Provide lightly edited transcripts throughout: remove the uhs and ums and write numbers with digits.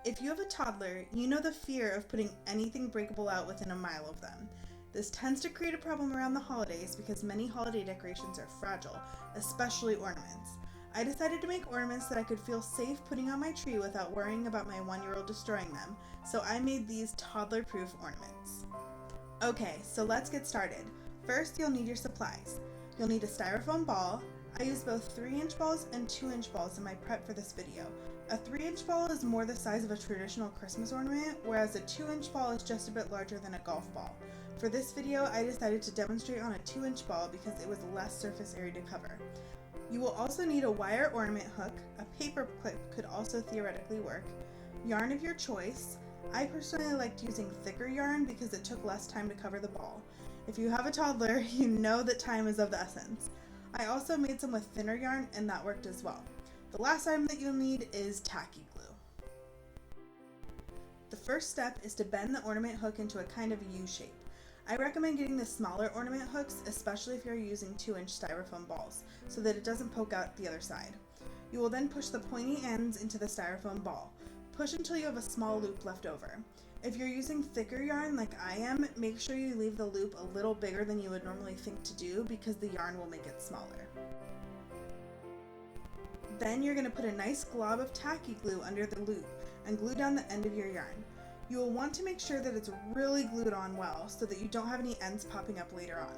If you have a toddler, you know the fear of putting anything breakable out within a mile of them. This tends to create a problem around the holidays because many holiday decorations are fragile, especially ornaments. I decided to make ornaments that I could feel safe putting on my tree without worrying about my 1-year-old destroying them, so I made these toddler-proof ornaments. Okay, so let's get started. First, you'll need your supplies. You'll need a styrofoam ball. I use both 3-inch balls and 2-inch balls in my prep for this video. A 3-inch ball is more the size of a traditional Christmas ornament, whereas a 2-inch ball is just a bit larger than a golf ball. For this video, I decided to demonstrate on a 2-inch ball because it was less surface area to cover. You will also need a wire ornament hook. A paper clip could also theoretically work. Yarn of your choice. I personally liked using thicker yarn because it took less time to cover the ball. If you have a toddler, you know that time is of the essence. I also made some with thinner yarn and that worked as well. The last item that you'll need is tacky glue. The first step is to bend the ornament hook into a kind of U shape. I recommend getting the smaller ornament hooks, especially if you're using 2-inch styrofoam balls, so that it doesn't poke out the other side. You will then push the pointy ends into the styrofoam ball. Push until you have a small loop left over. If you're using thicker yarn like I am, make sure you leave the loop a little bigger than you would normally think to do because the yarn will make it smaller. Then you're going to put a nice glob of tacky glue under the loop and glue down the end of your yarn. You will want to make sure that it's really glued on well so that you don't have any ends popping up later on.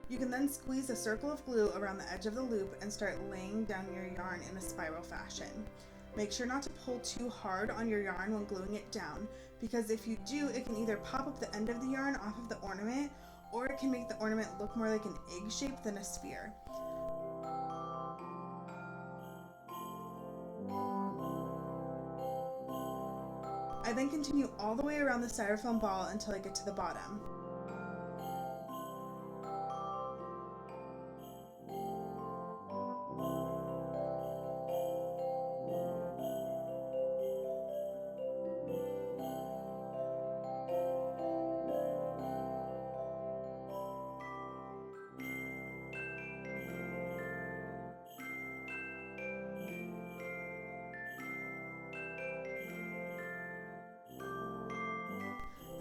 You can then squeeze a circle of glue around the edge of the loop and start laying down your yarn in a spiral fashion. Make sure not to pull too hard on your yarn when gluing it down, because if you do, it can either pop up the end of the yarn off of the ornament, or it can make the ornament look more like an egg shape than a sphere. I then continue all the way around the styrofoam ball until I get to the bottom.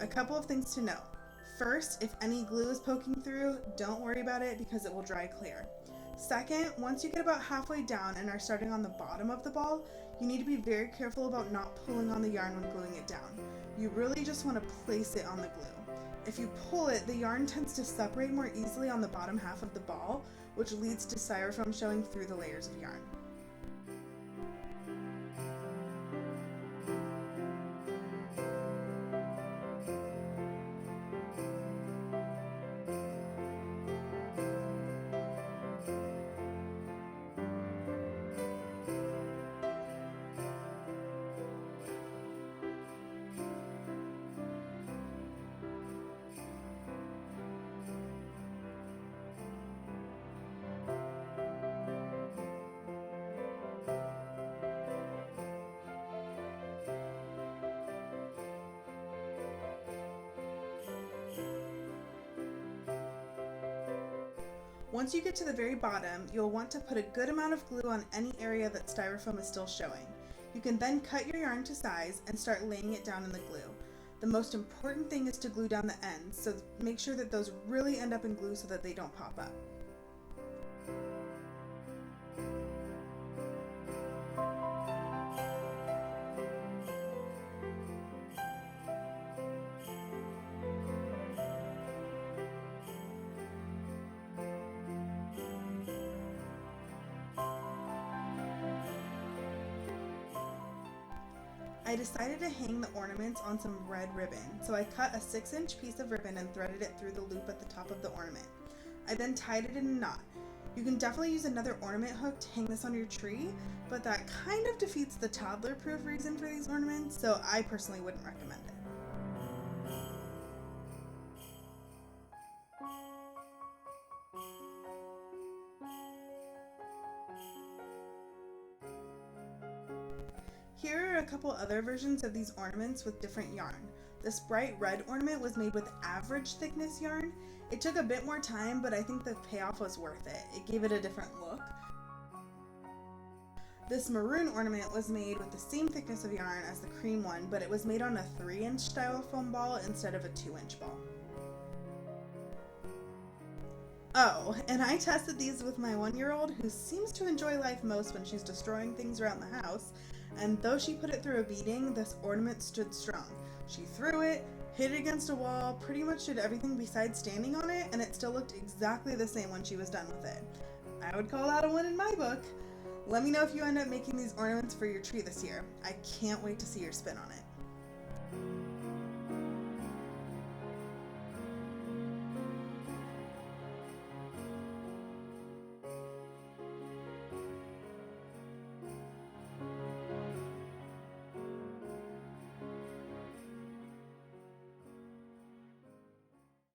A couple of things to note. First, if any glue is poking through, don't worry about it because it will dry clear. Second, once you get about halfway down and are starting on the bottom of the ball, you need to be very careful about not pulling on the yarn when gluing it down. You really just want to place it on the glue. If you pull it, the yarn tends to separate more easily on the bottom half of the ball, which leads to styrofoam showing through the layers of yarn. Once you get to the very bottom, you'll want to put a good amount of glue on any area that styrofoam is still showing. You can then cut your yarn to size and start laying it down in the glue. The most important thing is to glue down the ends, so make sure that those really end up in glue so that they don't pop up. I decided to hang the ornaments on some red ribbon, so I cut a 6-inch piece of ribbon and threaded it through the loop at the top of the ornament. I then tied it in a knot. You can definitely use another ornament hook to hang this on your tree, but that kind of defeats the toddler-proof reason for these ornaments, so I personally wouldn't recommend it. Here are a couple other versions of these ornaments with different yarn. This bright red ornament was made with average thickness yarn. It took a bit more time, but I think the payoff was worth it. It gave it a different look. This maroon ornament was made with the same thickness of yarn as the cream one, but it was made on a 3-inch styrofoam ball instead of a 2-inch ball. Oh, and I tested these with my 1-year-old, who seems to enjoy life most when she's destroying things around the house, and though she put it through a beating, this ornament stood strong. She threw it, hit it against a wall, pretty much did everything besides standing on it, and it still looked exactly the same when she was done with it. I would call that a win in my book. Let me know if you end up making these ornaments for your tree this year. I can't wait to see your spin on it.